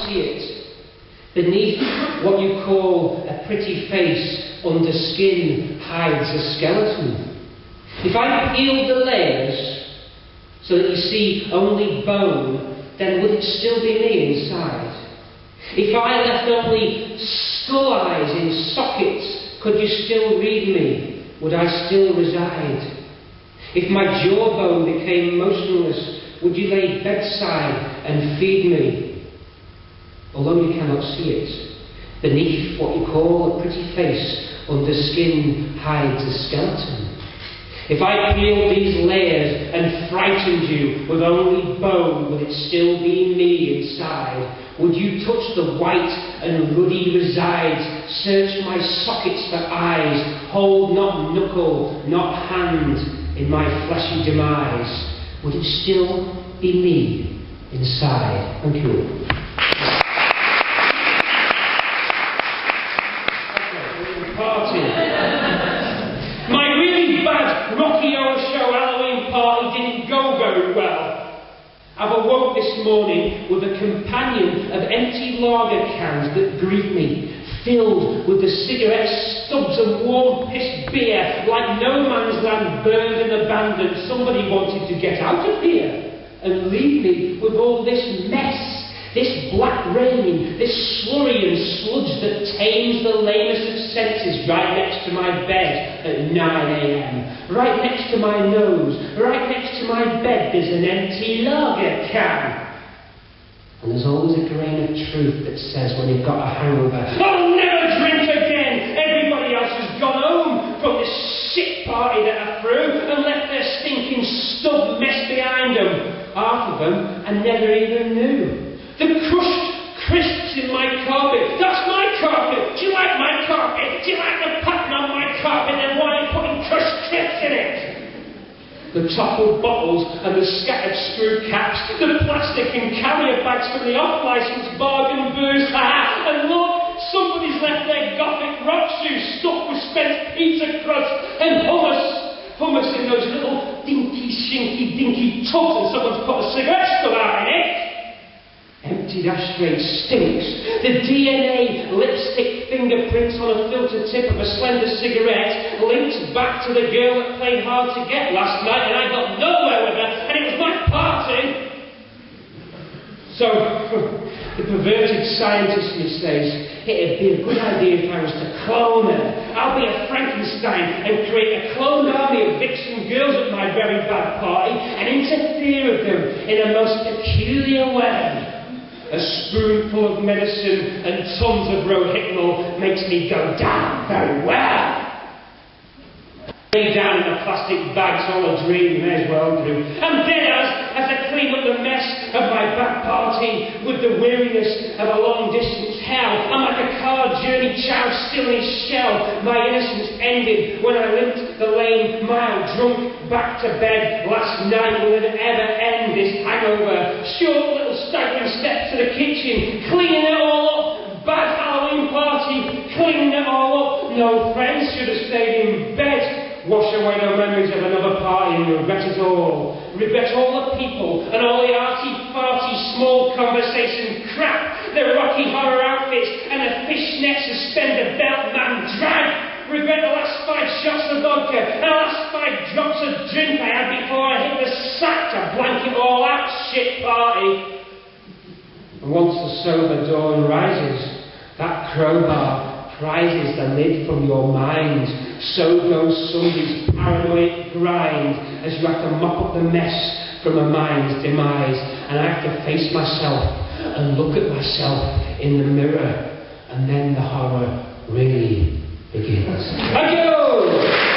see it. Beneath what you call a pretty face, under skin hides a skeleton. If I peeled the layers so that you see only bone, then would it still be me inside? If I left only skull eyes in sockets, could you still read me? Would I still reside? If my jawbone became motionless, would you lay bedside and feed me? Although you cannot see it, beneath what you call a pretty face, under skin hides a skeleton. If I peeled these layers and frightened you with only bone, would it still be me inside? Would you touch the white and ruddy resides, search my sockets for eyes, hold not knuckle, not hand in my fleshy demise? Would it still be me inside? Thank you. Party. My really bad Rocky Horror Show Halloween party didn't go very well. I've awoke this morning with a companion of empty lager cans that greet me, filled with the cigarette stubs and warm pissed beer, like no man's land burned and abandoned. Somebody wanted to get out of here and leave me with all this mess. This black rain, this slurry and sludge that tames the lamest of senses right next to my bed at 9 AM. Right next to my nose, right next to my bed, there's an empty lager can. And there's always a grain of truth that says when you've got a hangover, I'll never drink again! Everybody else has gone home from this shit party that I threw and left their stinking stub mess behind them. Half of them I never even knew. The crushed crisps in my carpet. That's my carpet. Do you like my carpet? Do you like the pattern on my carpet? Then why are you putting crushed crisps in it? The toppled bottles and the scattered screw caps, the plastic and carrier bags from the off-licensed bargain booze. And look, somebody's left their gothic rock shoes stuffed with spent pizza crust and hummus in those little dinky, shinky, dinky tubs, and someone's put a cigarette stub out in it. Emptied ashtray stinks. The DNA lipstick fingerprints on a filter tip of a slender cigarette links back to the girl that played hard to get last night, and I got nowhere with her, and it was my party. So, the perverted scientist in me says, it'd be a good idea if I was to clone her. I'll be a Frankenstein and create a cloned army of vixen girls at my very bad party and interfere with them in a most peculiar way. A spoonful of medicine and tons of rohypnol makes me go down very well. Lay down in a plastic bag, it's all a dream, you may as well do. And then as I clean up the mess of my bad party with the weariness of a long-distance hell, I'm like a car-journey child still in his shell. My innocence ended when I limped the lane mile drunk back to bed last night. Will it ever end, this hangover? Short little staggering steps to the kitchen, cleaning it all up. Bad Halloween party, cleaning it all up. No friends, should have stayed in bed. Wash away the memories of another party and regret it all. Regret all the people and all the arty-farty small conversation crap, the Rocky Horror outfits and the fishnet suspender belt man drag. Regret the last 5 shots of vodka and the last 5 drops of drink I had before I hit the sack to blanket all out shit party. And once the sober dawn rises, that crowbar prizes the lid from your mind. So goes somebody's paranoid grind as you have to mop up the mess from a mind's demise. And I have to face myself and look at myself in the mirror. And then the horror really begins. Thank you!